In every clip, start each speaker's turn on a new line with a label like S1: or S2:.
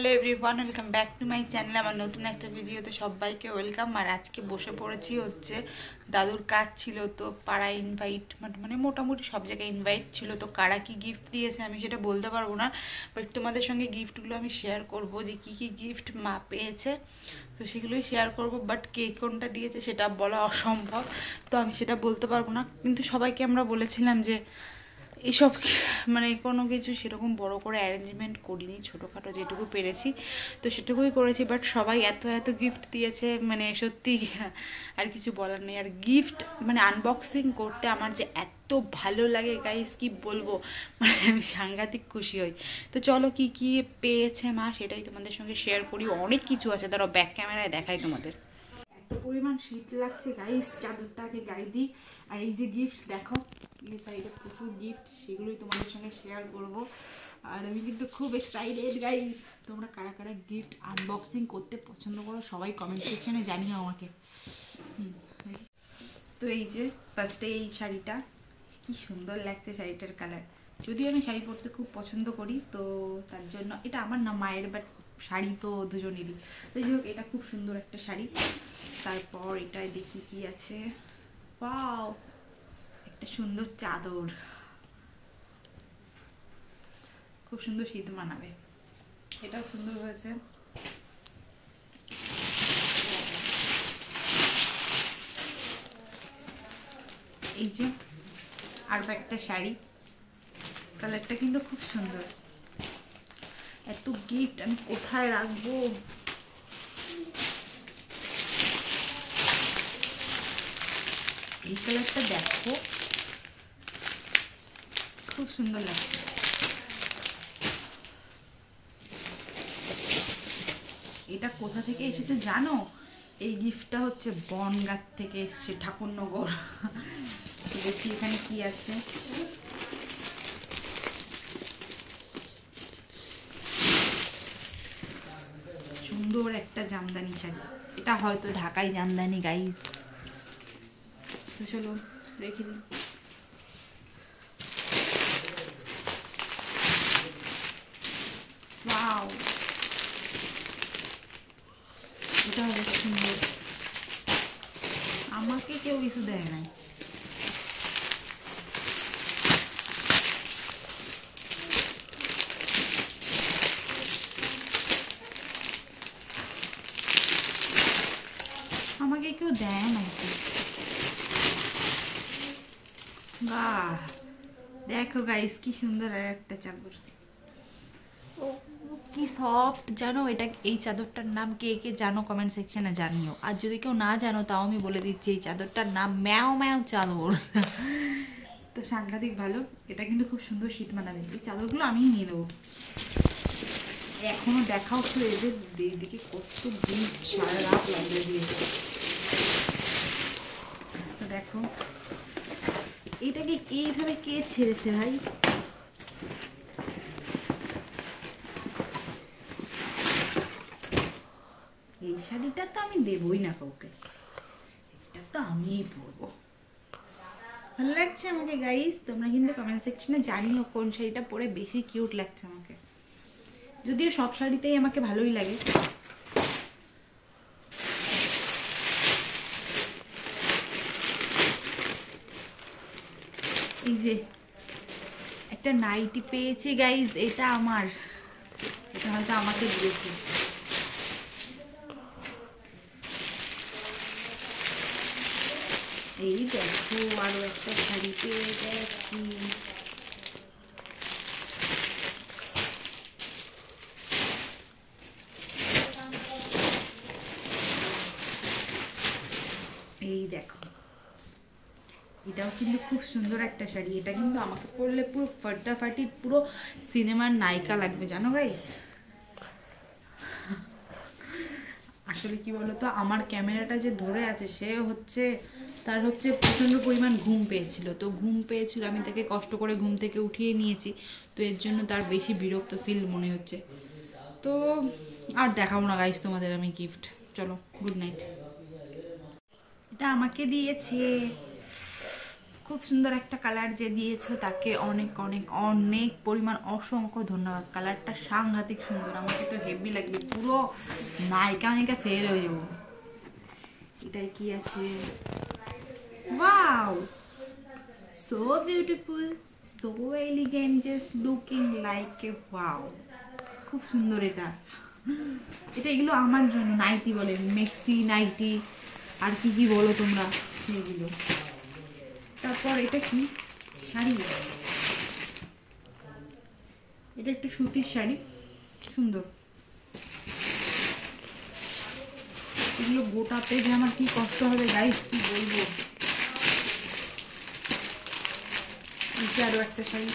S1: Hello everyone, welcome back to my channel. আমার নতুন একটা ভিডিওতে সবাইকে ওয়েলকাম। আর আজকে বসে পড়েছি হচ্ছে দাদুর কাজ ছিল, তো পাড়ায় ইনভাইট মানে মোটামুটি সব জায়গায় ইনভাইট ছিল। তো কারা কি গিফট দিয়েছে আমি সেটা বলতে পারবো না, বাট তোমাদের সঙ্গে গিফটগুলো আমি শেয়ার করব, যে কি কি গিফট মা পেয়েছে তো সেগুলোই শেয়ার করব। বাট কে কোনটা দিয়েছে সেটা বলা অসম্ভব, তো আমি সেটা বলতে পারবো না। কিন্তু সবাইকে আমরা বলেছিলাম যে এইসব মানে কোনো কিছু সেরকম বড় করে অ্যারেঞ্জমেন্ট করিনি, ছোটোখাটো যেটুকু পেরেছি তো সেটুকুই করেছি। বাট সবাই এত এত গিফট দিয়েছে, মানে সত্যি আর কিছু বলার নেই। আর গিফট মানে আনবক্সিং করতে আমার যে এত ভালো লাগে গাইস, কি বলবো, মানে আমি সাংঘাতিক খুশি হই। তো চলো কি কি পেয়েছে মা সেটাই তোমাদের সঙ্গে শেয়ার করি। অনেক কিছু আছে, ধরো ব্যাক ক্যামেরায় দেখাই তোমাদের। এত পরিমাণ শীত লাগছে গাইস, চাদরটাকে গায়ে দিই। আর এই যে গিফট দেখো, এই সাইডে প্রচুর গিফট, সেগুলোই তোমাদের সঙ্গে শেয়ার করব। আর আমি কিন্তু খুব এক্সাইটেড গাইস। তোমরা কারা কারা গিফট আনবক্সিং করতে পছন্দ করো সবাই কমেন্ট সেকশনে জানিও আমাকে। তো এই যে ফার্স্টে এই শাড়িটা, কি সুন্দর লাগছে শাড়িটার কালার। যদিও আমি শাড়ি পরতে খুব পছন্দ করি, তো তার জন্য এটা আমার না মায়ের, বাট শাড়ি তো দুজনেরই। তো যাই হোক, এটা খুব সুন্দর একটা শাড়ি। তারপর এটাই দেখি কি আছে। ওয়াও, একটা সুন্দর চাদর, খুব সুন্দর শীত মানাবে, এটাও সুন্দর হয়েছে। এই যে আরো একটা শাড়ি, কালারটা কিন্তু খুব সুন্দর। এত গিফট আমি কোথায় রাখবো। এই কালারটা দেখো, খুব সুন্দর লাগছে। এটা কোথা থেকে এসেছে জানো? এই গিফটটা হচ্ছে বনগাঁ থেকে এসছে, ঠাকুরনগর। তো দেখি এখানে কি আছে। সুন্দর একটা জামদানি শাড়ি, এটা হয়তো ঢাকাই জামদানি গাইস। তো চলো রেখে দিই। ওয়াও, এটা অনেক সুন্দর। আমাকে কেউ কিছু দেয় নাই। আমাকে কেউ দেয় নাকি? বাহ, দেখো গাইস কি সুন্দর আর একটা চাদর। কি সফট জানো এটা। এই চাদরটার নাম কে কে জানো কমেন্ট সেকশনে জানিও। আর যদি কেউ না জানো তাও আমি বলে দিচ্ছি, এই চাদরটার নাম ম্যাও ম্যাও চাদর। তো সাংঘাতিক ভালো, এটা কিন্তু খুব সুন্দর শীত মানাবে। এই চাদরগুলো আমিই নিয়ে নেবো। এখনো দেখাও তো, এদের দিকে কত বীজ সারা রাত লাগিয়ে দিয়েছে। তো দেখো এটাকে এইভাবে কে ছেড়েছে ভাই। এই শাড়িটা তো আমি দেবই না কাউকে, এটা তো আমিই পরবো। ভালো লাগছে আমাকে গাইস, তোমরা কিন্তু কমেন্ট সেকশনে জানিও কোন শাড়িটা পরে বেশি কিউট লাগছে আমাকে। যদিও সব শাড়িতেই আমাকে ভালোই লাগে। এই যে একটা নাইটি পেয়েছি গাইস, এটা আমার, এটা হয়তো আমাকে দিয়েছে। এই দেখো আরো একটা শাড়ি পেয়ে গেছি। এই দেখো, এটাও কিন্তু খুব সুন্দর একটা শাড়ি। এটা কিন্তু আমাকে পরলে পুরো ফাটাফাটি, পুরো সিনেমার নায়িকা লাগবে জানো গাইস। আসলে কি বলতো, আমার ক্যামেরাটা যে ধরে আছে সে হচ্ছে, তার হচ্ছে প্রচণ্ড পরিমাণ ঘুম পেয়েছিল। তো ঘুম পেয়েছিল, আমি তাকে কষ্ট করে ঘুম থেকে উঠিয়ে নিয়েছি, তো এর জন্য তার বেশি বিরক্ত ফিল মনে হচ্ছে। তো আর দেখাবো না গাইস তোমাদের আমি গিফট। চলো গুড নাইট। এটা আমাকে দিয়েছে, খুব সুন্দর একটা কালার যে দিয়েছে তাকে অনেক অনেক অনেক পরিমাণ অসংখ্য ধন্যবাদ। কালারটা সাংঘাতিক সুন্দর, আমাকে তো হেভি লাগবে, পুরো নায়িকা নায়িকা ফেল হয়ে যাবো। এটাই কি আছে, wow so beautiful, so elegant, just looking like a wow, খুব সুন্দর। এটা এগুলো আমার জন্য নাইটি বলে, মেক্সি নাইটি আর কি কি বলো তোমরা সেগুলো। তারপর এটা কি শাড়ি, এটা একটা সুতির শাড়ি, সুন্দর। এগুলো গোটাতে যে আমার কি কষ্ট হবে গাইস, কি বলবো। আরো একটা শাড়ি,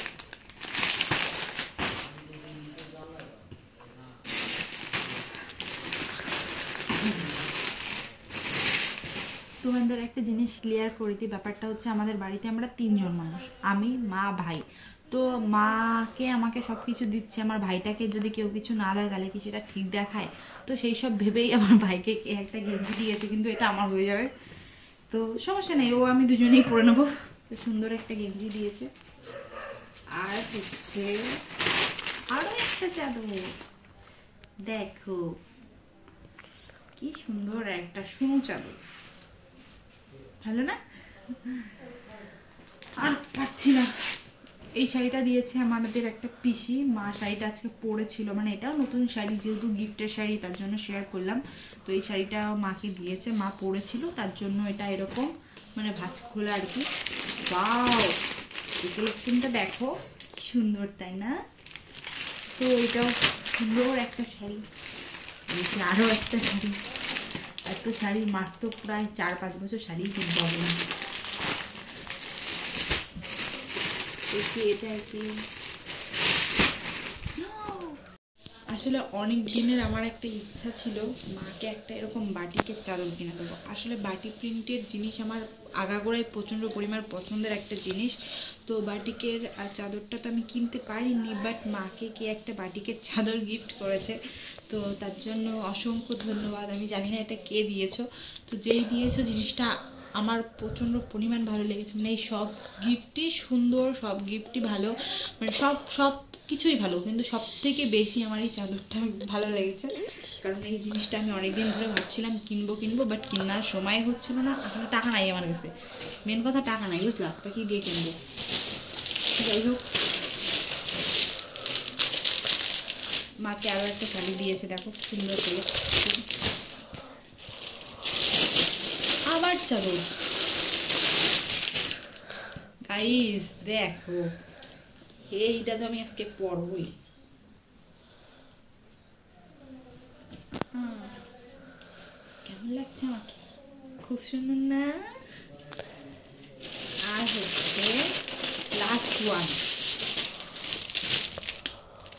S1: তোমাদের একটা জিনিস ক্লিয়ার করে দিই, ব্যাপারটা হচ্ছে আমাদের বাড়িতে আমরা 3 জন মানুষ, আমি, মা, ভাই। তো মাকে আমাকে সব কিছু দিচ্ছে, আমার ভাইটাকে যদি কেউ কিছু না দেয় তাহলে কি সেটা ঠিক দেখায়? তো সেই সব ভেবেই আমার ভাইকে একটা গেঞ্জি দিয়েছে, কিন্তু এটা আমার হয়ে যাবে, তো সমস্যা নেই, ও আমি দুজনেই পরে নেবো। তো সুন্দর একটা গেঞ্জি দিয়েছে। আর হচ্ছে আরো একটা চাদর, দেখো কি সুন্দর একটা সুনো চাদর, ভালো না? আর পাচ্ছি না। এই শাড়িটা দিয়েছে আমাদের একটা পিসি, মা শাড়িটা আজকে পরেছিল, মানে এটাও নতুন শাড়ি, যেহেতু গিফটের শাড়ি তার জন্য শেয়ার করলাম। তো এই শাড়িটা মাকে দিয়েছে, মা পরেছিল, তার জন্য এটা এরকম মানে ভাঁজ খোলা আর কি। ওয়াও, এই কালেকশনটা দেখো কি সুন্দর, তাই না? তো এটাও সুন্দর একটা শাড়ি, আরো একটা শাড়ি। এত শাড়ি মাত্র প্রায় 4-5 বছর শাড়ি কিনতে হবে না। এটা কি আসলে অনেক দিনের আমার একটা ইচ্ছা ছিল মাকে একটা এরকম বাটিকের চাদর কিনে দেবো। আসলে বাটি প্রিন্টের জিনিস আমার আগাগোড়ায় প্রচণ্ড পরিমাণ পছন্দের একটা জিনিস। তো বাটিকের চাদরটা তো আমি কিনতে পারিনি, বাট মাকে কে একটা বাটিকের চাদর গিফট করেছে, তো তার জন্য অসংখ্য ধন্যবাদ। আমি জানি না এটা কে দিয়েছো, তো যেই দিয়েছো জিনিসটা আমার প্রচণ্ড পরিমাণ ভালো লেগেছে। মানে এই সব গিফটই সুন্দর, সব গিফটই ভালো, মানে সব কিছুই ভালো, কিন্তু সব থেকে বেশি আমার এই চাদরটা ভালো লেগেছে। কারণ এই জিনিসটা আমি অনেকদিন ধরে ভাবছিলাম কিনবো, বাট কেনার সময় হচ্ছিল না, আসলে টাকা নাই আমার কাছে, মেন কথা টাকা নাই, বুঝলা? তো কি দিয়ে কিনবো? যাই হোক, মাকে আরও একটা শাড়ি দিয়েছে, দেখো সুন্দর করে, আবার চাদর। গাইস দেখো, এইটা তো আমি আজকে পরবই। কেমন লাগছে আমাকে? খুব সুন্দর না? আর হচ্ছে লাস্ট ওয়ান,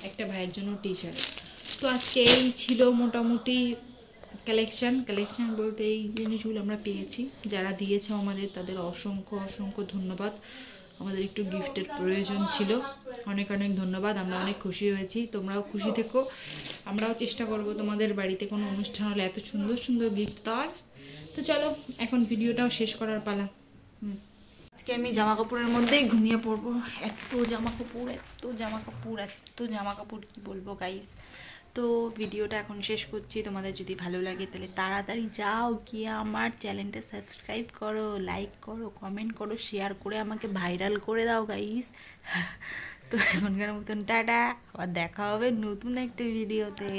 S1: একটা ভাইয়ের জন্য টি শার্ট। তো আজকে এই ছিল মোটামুটি কালেকশন বলতে এই জিনিসগুলো আমরা পেয়েছি। যারা দিয়েছে আমাদের তাদের অসংখ্য অসংখ্য ধন্যবাদ। আমাদের একটু গিফটের প্রয়োজন ছিল, অনেক অনেক ধন্যবাদ, আমরা অনেক খুশি হয়েছি। তোমরাও খুশি থেকো, আমরাও চেষ্টা করব তোমাদের বাড়িতে কোনো অনুষ্ঠান হলে এত সুন্দর সুন্দর গিফট দেওয়ার। তো চলো এখন ভিডিওটাও শেষ করার পালা। আজকে আমি জামা কাপড়ের মধ্যেই ঘুমিয়ে পড়বো, এত জামা কাপড় কি বলবো গাইস। তো ভিডিওটা এখন শেষ করছি। তোমাদের যদি ভালো লাগে তাহলে তাড়াতাড়ি যাও গিয়ে আমার চ্যানেলটা সাবস্ক্রাইব করো, লাইক করো, কমেন্ট করো, শেয়ার করে আমাকে ভাইরাল করে দাও গাইস। তো এখনকার মতন টাটা, আবার দেখা হবে নতুন একটা ভিডিওতে।